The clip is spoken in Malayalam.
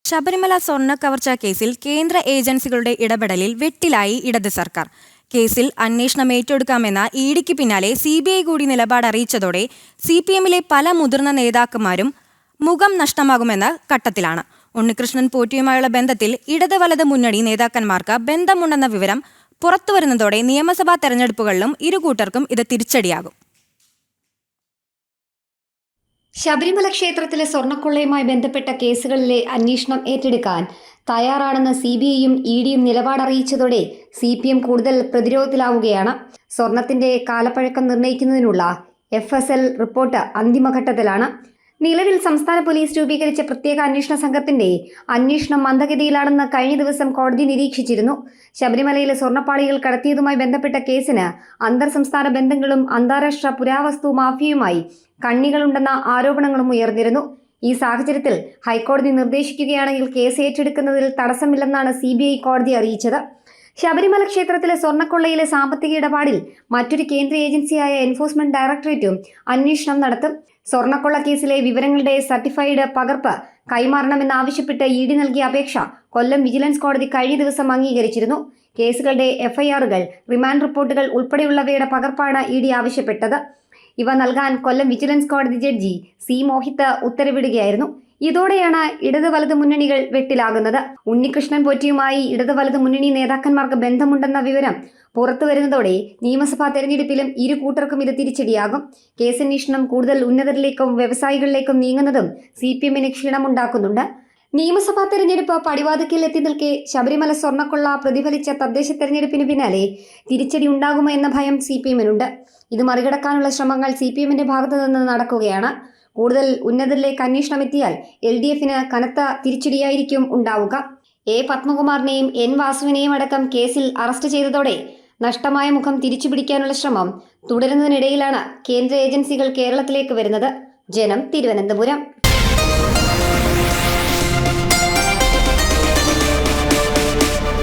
ശബരിമല സ്വർണ്ണക്കവർച്ച കേസിൽ കേന്ദ്ര ഏജൻസികളുടെ ഇടപെടലിൽ വെട്ടിലായി ഇടത് സർക്കാർ. കേസിൽ അന്വേഷണം ഏറ്റെടുക്കാമെന്ന ഇഡിക്ക് പിന്നാലെ CBI കൂടി നിലപാട് അറിയിച്ചതോടെ CPMലെ പല മുതിർന്ന നേതാക്കന്മാരും മുഖം നഷ്ടമാകുമെന്ന ഘട്ടത്തിലാണ്. ഉണ്ണികൃഷ്ണൻ പോറ്റിയുമായുള്ള ബന്ധത്തിൽ ഇടത് വലത് മുന്നണി നേതാക്കന്മാർക്ക് ബന്ധമുണ്ടെന്ന വിവരം പുറത്തുവരുന്നതോടെ നിയമസഭാ തെരഞ്ഞെടുപ്പുകളിലും ഇരുകൂട്ടർക്കും ഇത് തിരിച്ചടിയാകും. ശബരിമല ക്ഷേത്രത്തിലെ സ്വർണ്ണക്കൊള്ളയുമായി ബന്ധപ്പെട്ട കേസുകളിലെ അന്വേഷണം ഏറ്റെടുക്കാൻ തയ്യാറാണെന്ന് CBIയും EDയും നിലപാടറിയിച്ചതോടെ CPM കൂടുതൽ പ്രതിരോധത്തിലാവുകയാണ്. സ്വർണത്തിന്റെ കാലപ്പഴക്കം നിർണ്ണയിക്കുന്നതിനുള്ള FSL റിപ്പോർട്ട് അന്തിമഘട്ടത്തിലാണ്. നിലവിൽ സംസ്ഥാന പോലീസ് രൂപീകരിച്ച പ്രത്യേക അന്വേഷണ സംഘത്തിന്റെ അന്വേഷണം മന്ദഗതിയിലാണെന്ന് കഴിഞ്ഞ ദിവസം കോടതി നിരീക്ഷിച്ചിരുന്നു. ശബരിമലയിലെ സ്വർണ്ണപ്പാളികൾ കടത്തിയതുമായി ബന്ധപ്പെട്ട കേസിന് അന്തർ സംസ്ഥാന ബന്ധങ്ങളും അന്താരാഷ്ട്ര പുരാവസ്തു മാഫിയയുമായി കണ്ണികളുണ്ടെന്ന ആരോപണങ്ങളും ഉയർന്നിരുന്നു. ഈ സാഹചര്യത്തിൽ ഹൈക്കോടതി നിർദ്ദേശിക്കുകയാണെങ്കിൽ കേസ് ഏറ്റെടുക്കുന്നതിൽ തടസ്സമില്ലെന്നാണ് CBI കോടതി അറിയിച്ചത്. ശബരിമല ക്ഷേത്രത്തിലെ സ്വർണ്ണക്കൊള്ളയിലെ സാമ്പത്തിക ഇടപാടിൽ മറ്റൊരു കേന്ദ്ര ഏജൻസിയായ എൻഫോഴ്സ്മെന്റ് ഡയറക്ടറേറ്റും അന്വേഷണം നടത്തും. സ്വർണ്ണക്കൊള്ള കേസിലെ വിവരങ്ങളുടെ സർട്ടിഫൈഡ് പകർപ്പ് കൈമാറണമെന്നാവശ്യപ്പെട്ട് ED നൽകിയ അപേക്ഷ കൊല്ലം വിജിലൻസ് കോടതി കഴിഞ്ഞ ദിവസം അംഗീകരിച്ചിരുന്നു. കേസുകളുടെ FIRകൾ, റിമാൻഡ് റിപ്പോർട്ടുകൾ ഉൾപ്പെടെയുള്ളവയുടെ പകർപ്പാണ് ED ആവശ്യപ്പെട്ടത്. ഇവ നൽകാൻ കൊല്ലം വിജിലൻസ് കോടതി ജഡ്ജി C മോഹിത് ഉത്തരവിടുകയായിരുന്നു. ഇതോടെയാണ് ഇടത് വലത് മുന്നണികൾ വെട്ടിലാകുന്നത്. ഉണ്ണികൃഷ്ണൻ പോറ്റിയുമായി ഇടത് വലത് മുന്നണി നേതാക്കന്മാർക്ക് ബന്ധമുണ്ടെന്ന വിവരം പുറത്തുവരുന്നതോടെ നിയമസഭാ തെരഞ്ഞെടുപ്പിലും ഇരു കൂട്ടർക്കും ഇത് തിരിച്ചടിയാകും. കേസന്വേഷണം കൂടുതൽ ഉന്നതരിലേക്കും വ്യവസായികളിലേക്കും നീങ്ങുന്നതും CPMന് ക്ഷീണമുണ്ടാക്കുന്നുണ്ട്. നിയമസഭാ തെരഞ്ഞെടുപ്പ് പടിവാതിക്കൽ എത്തി നിൽക്കെ ശബരിമല സ്വർണ്ണക്കൊള്ള പ്രതിഫലിച്ച തദ്ദേശ തെരഞ്ഞെടുപ്പിന് പിന്നാലെ തിരിച്ചടി ഉണ്ടാകുമോ എന്ന ഭയം CPMനുണ്ട്. ഇത് മറികടക്കാനുള്ള ശ്രമങ്ങൾ CPMന്റെ ഭാഗത്തു നിന്ന് നടക്കുകയാണ്. കൂടുതൽ ഉന്നതരിലേക്ക് അന്വേഷണം എത്തിയാൽ LDFന് കനത്ത തിരിച്ചടിയായിരിക്കും ഉണ്ടാവുക. A പത്മകുമാറിനെയും N വാസുവിനെയും അടക്കം കേസിൽ അറസ്റ്റ് ചെയ്തതോടെ നഷ്ടമായ മുഖം തിരിച്ചുപിടിക്കാനുള്ള ശ്രമം തുടരുന്നതിനിടയിലാണ് കേന്ദ്ര ഏജൻസികൾ കേരളത്തിലേക്ക് വരുന്നത്. ജനം, തിരുവനന്തപുരം.